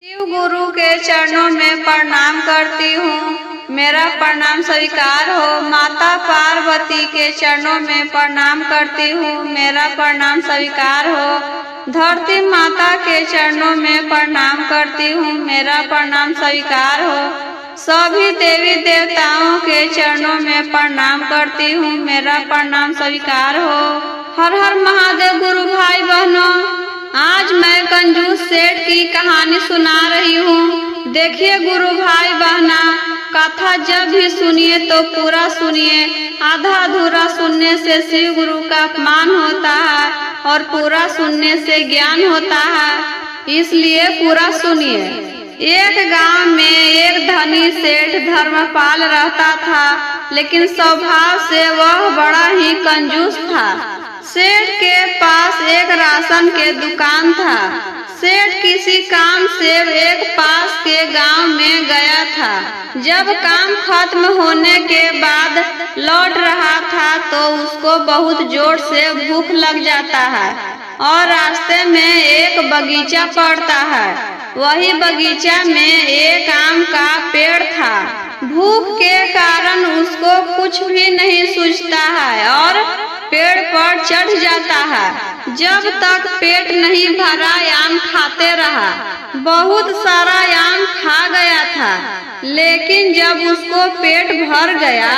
शिव गुरु के चरणों में प्रणाम करती हूँ, मेरा प्रणाम स्वीकार हो। माता पार्वती के चरणों में प्रणाम करती हूँ, मेरा प्रणाम स्वीकार हो। धरती माता के चरणों में प्रणाम करती हूँ, मेरा प्रणाम स्वीकार हो। सभी देवी देवताओं के चरणों में प्रणाम करती हूँ, मेरा प्रणाम स्वीकार हो। हर हर महादेव। गुरु भाई बहनों, आज मैं कंजूस सेठ की कहानी सुना रही हूँ। देखिए गुरु भाई बहना, कथा जब भी सुनिए तो पूरा सुनिए। आधा अधूरा सुनने से शिव गुरु का अपमान होता है और पूरा सुनने से ज्ञान होता है, इसलिए पूरा सुनिए। एक गांव में एक धनी सेठ धर्मपाल रहता था, लेकिन स्वभाव से वह बड़ा ही कंजूस था। सेठ के पास एक राशन के दुकान था। सेठ किसी काम से एक पास के गांव में गया था। जब काम खत्म होने के बाद लौट रहा था तो उसको बहुत जोर से भूख लग जाता है और रास्ते में एक बगीचा पड़ता है। वही बगीचा में एक आम का पेड़ था। भूख के कारण उसको कुछ भी नहीं सूझता है और पेड़ पर चढ़ जाता है। जब तक पेट नहीं भरा आम खाते रहा। बहुत सारा आम खा गया था, लेकिन जब उसको पेट भर गया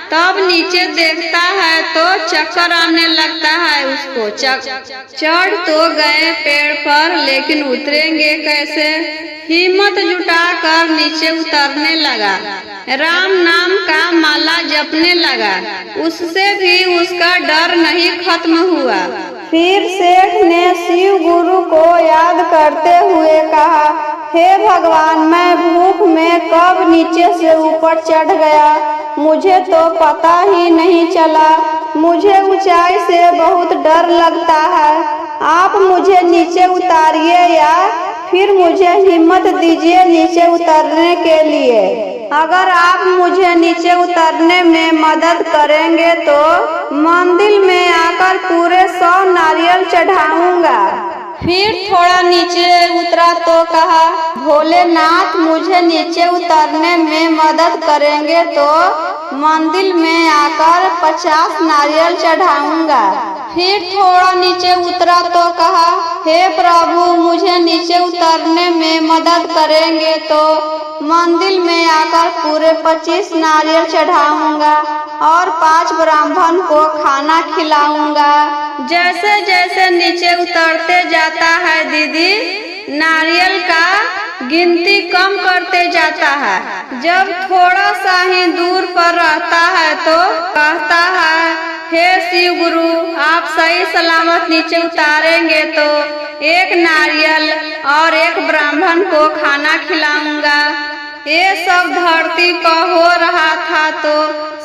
तब नीचे देखता है तो चक्कर आने लगता है उसको। चढ़ तो गए पेड़ पर, लेकिन उतरेंगे कैसे? हिम्मत जुटाकर नीचे उतरने लगा। राम नाम का माला जपने लगा। उससे भी उसका डर नहीं खत्म हुआ। फिर सेठ ने शिव गुरु को याद करते हुए कहा, हे भगवान, मैं भूख में कब नीचे से ऊपर चढ़ गया, मुझे तो पता ही नहीं चला। मुझे ऊंचाई से बहुत डर लगता है। आप मुझे नीचे उतारिए या फिर मुझे हिम्मत दीजिए नीचे उतरने के लिए। अगर आप मुझे नीचे उतरने में मदद करेंगे तो मंदिर में आकर पूरे 100 नारियल चढ़ाऊंगा। फिर थोड़ा नीचे उतरा तो कहा, भोलेनाथ, मुझे नीचे उतरने में मदद करेंगे तो मंदिर में आकर 50 नारियल चढ़ाऊंगा। फिर थोड़ा नीचे उतरा तो कहा, हे प्रभु, मुझे नीचे उतरने में मदद करेंगे तो मंदिर में आकर पूरे 25 नारियल चढ़ाऊंगा और 5 ब्राह्मण को खाना खिलाऊंगा। जैसे जैसे नीचे उतरते जाता है दीदी, नारियल का गिनती कम करते जाता है। जब थोड़ा सा ही दूर पर रहता है तो कहता है, हे शिव गुरु, आप सही सलामत नीचे उतारेंगे तो 1 नारियल और 1 ब्राह्मण को खाना खिलाऊंगा। ये सब धरती पर हो रहा था तो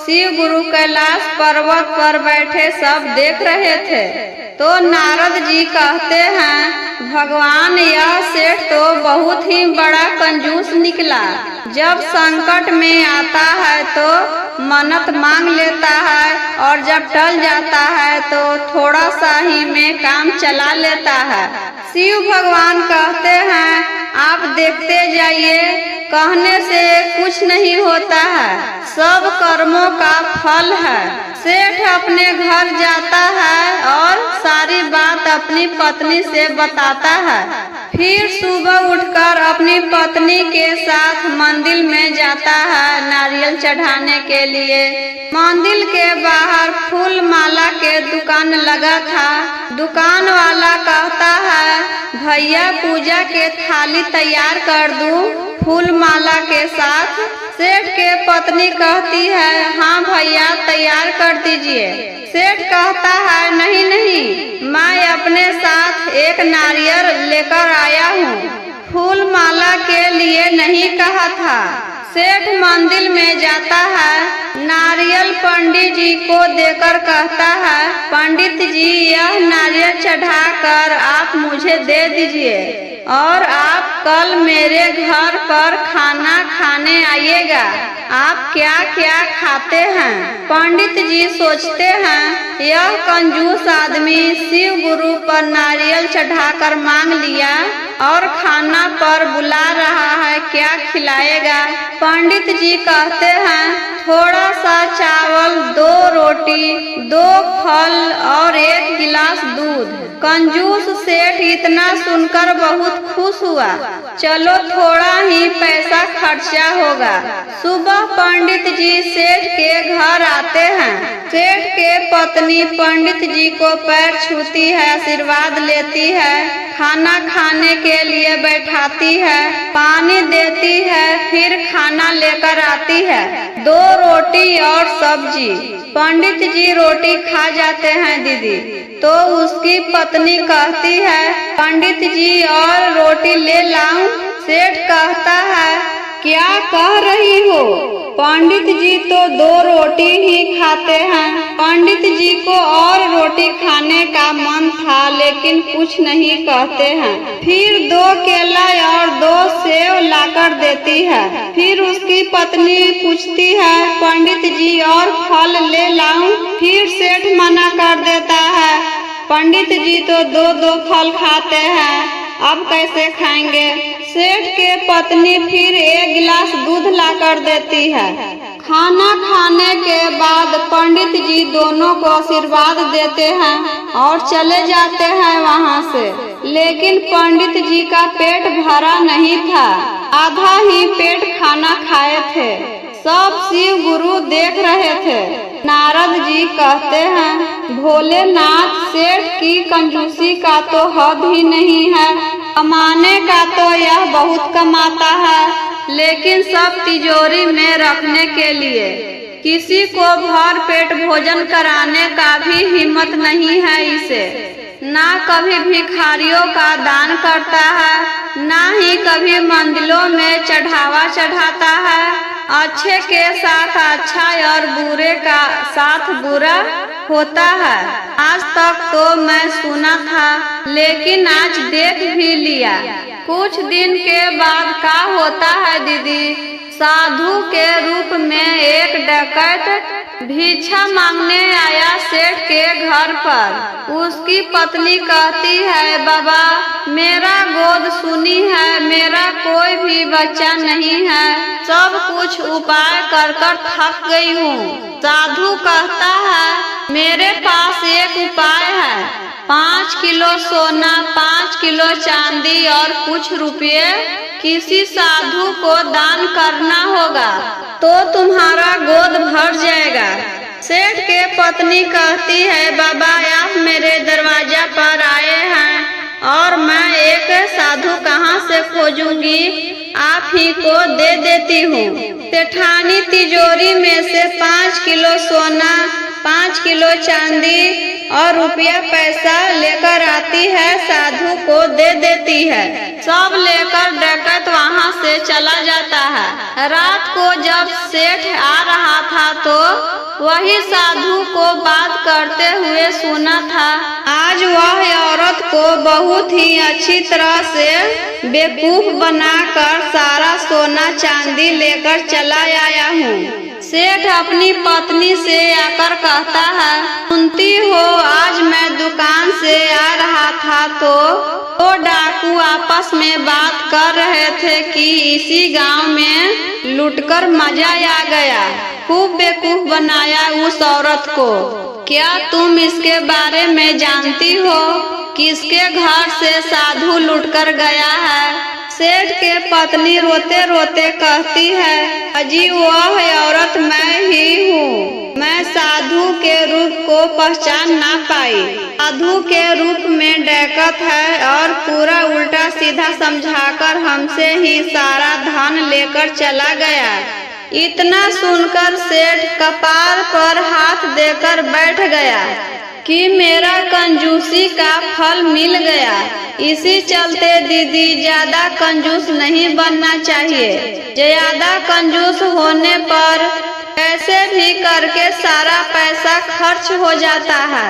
शिव गुरु कैलाश पर्वत पर बैठे सब देख रहे थे। तो नारद जी कहते हैं, भगवान, यह सेठ तो बहुत ही बड़ा कंजूस निकला। जब संकट में आता है तो मन्नत मांग लेता है और जब टल जाता है तो थोड़ा सा ही में काम चला लेता है। शिव भगवान कहते हैं, आप देखते जाइए, कहने से कुछ नहीं होता है, सब कर्मों का फल है। सेठ अपने घर जाता है और सारी बात अपनी पत्नी से बताता है। फिर सुबह उठकर अपनी पत्नी के साथ मंदिर में जाता है नारियल चढ़ाने के लिए। मंदिर के बाहर फूल माला के दुकान लगा था। दुकान वाला कहता है, भैया, पूजा के थाली तैयार कर दूं फूल माला के साथ? सेठ के पत्नी कहती है, हाँ भैया, तैयार कर दीजिए। सेठ कहता है, नहीं नहीं, मैं अपने साथ 1 नारियल लेकर आया हूँ, फूल माला के लिए नहीं कहा था। सेठ मंदिर में जाता है, नारियल पंडित जी को देकर कहता है, पंडित जी, यह नारियल चढ़ाकर आप मुझे दे दीजिए और आप कल मेरे घर पर खाना खाने आइएगा। आप क्या क्या खाते हैं? पंडित जी सोचते हैं, यह कंजूस आदमी शिव गुरु पर नारियल चढ़ाकर मांग लिया और खाना पर बुला रहा है, क्या खिलाएगा? पंडित जी कहते हैं थोड़ा सा चावल, 2 रोटी, 2 फल और 1 गिलास दूध। कंजूस सेठ इतना सुनकर बहुत खुश हुआ। चलो थोड़ा ही पैसा खर्चा होगा। सुबह पंडित जी सेठ के घर आते हैं। सेठ के पत्नी पंडित जी को पैर छूती है, आशीर्वाद लेती है, खाना खाने के लिए बैठाती है, पानी देती है, फिर खाना लेकर आती है, 2 रोटी और सब्जी। पंडित जी रोटी खा जाते हैं दीदी, तो उसकी पत्नी कहती है पंडित जी और रोटी ले लाऊं? सेठ कहता है क्या कह रही हो? पंडित जी तो 2 रोटी ही खाते हैं। पंडित जी को और रोटी खाने का मन था, लेकिन कुछ नहीं कहते हैं। फिर 2 केला और 2 सेव लाकर देती है। फिर उसकी पत्नी पूछती है पंडित जी और फल ले लाऊं? फिर सेठ मना कर देता है। पंडित जी तो 2-2 फल खाते हैं, अब कैसे खाएंगे? सेठ के पत्नी फिर 1 गिलास दूध लाकर देती है। खाना खाने के बाद पंडित जी दोनों को आशीर्वाद देते हैं और चले जाते हैं वहाँ से। लेकिन पंडित जी का पेट भरा नहीं था, आधा ही पेट खाना खाए थे। सब शिव गुरु देख रहे थे। नारद जी कहते हैं भोलेनाथ, सेठ की कंजूसी का तो हद ही नहीं है। कमाने का तो यह बहुत कमाता है, लेकिन सब तिजोरी में रखने के लिए। किसी को भर पेट भोजन कराने का भी हिम्मत नहीं है इसे। ना कभी भिखारियों का दान करता है, ना ही कभी मंदिरों में चढ़ावा चढ़ाता है। अच्छे के साथ अच्छा और बुरे का साथ बुरा होता है। आज तक तो मैं सुना था, लेकिन आज देख भी लिया। कुछ दिन के बाद क्या होता है दीदी? साधु के रूप में एक डकैत भिक्षा मांगने आया सेठ के घर पर। उसकी पत्नी कहती है बाबा, मेरा गोद सुनी है, मेरा कोई भी बच्चा नहीं है, सब कुछ उपाय कर कर थक गई हूँ। साधु कहता है मेरे पास एक उपाय है, 5 किलो सोना, 5 किलो चांदी और कुछ रुपये किसी साधु को दान करना होगा तो तुम्हारा गोद भर जाएगा। सेठ के पत्नी कहती है बाबा, आप मेरे दरवाजा पर आए हैं और मैं एक साधु कहाँ से खोजूंगी, आप ही को दे देती हूँ। सेठानी तिजोरी में से 5 किलो सोना, 5 किलो चांदी और रुपया पैसा लेकर आती है, साधु को दे देती है। सब लेकर डकैत वहाँ से चला जाता है। रात को जब सेठ आ रहा था तो वही साधु को बात करते हुए सुना था। आज वह औरत को बहुत ही अच्छी तरह से बेवकूफ बनाकर सारा सोना चांदी लेकर चला आया हूँ। सेठ अपनी पत्नी से आकर कहता है सुनती हो, आज मैं दुकान से आ रहा था तो 2 डाकू आपस में बात कर रहे थे कि इसी गांव में लूटकर मजा आ गया। खूब बेवकूफ बनाया उस औरत को। क्या तुम इसके बारे में जानती हो? किसके घर से साधु लूटकर गया है? सेठ के पत्नी रोते रोते कहती है अजी, वह औरत मैं ही हूँ। मैं साधु के रूप को पहचान ना पाई। साधु के रूप में डकैत है और पूरा उल्टा सीधा समझाकर हमसे ही सारा धन लेकर चला गया। इतना सुनकर सेठ कपार पर हाथ देकर बैठ गया कि मेरा कंजूसी का फल मिल गया। इसी चलते दीदी, ज्यादा कंजूस नहीं बनना चाहिए। ज्यादा कंजूस होने पर कैसे भी करके सारा पैसा खर्च हो जाता है।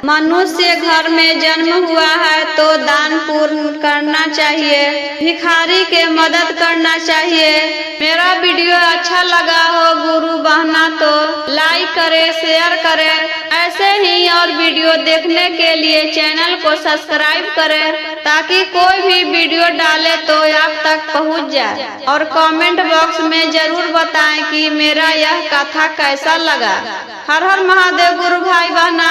मनुष्य घर में जन्म हुआ है तो दान पुण्य करना चाहिए, भिखारी के मदद करना चाहिए। मेरा वीडियो अच्छा लगा हो गुरु बहना तो लाइक करे, शेयर करे। ऐसे ही और वीडियो देखने के लिए चैनल को सब्सक्राइब करें ताकि कोई भी वीडियो डाले तो आप तक पहुंच जाए। और कमेंट बॉक्स में जरूर बताएं कि मेरा यह कथा कैसा लगा। हर हर महादेव गुरु भाई बहना।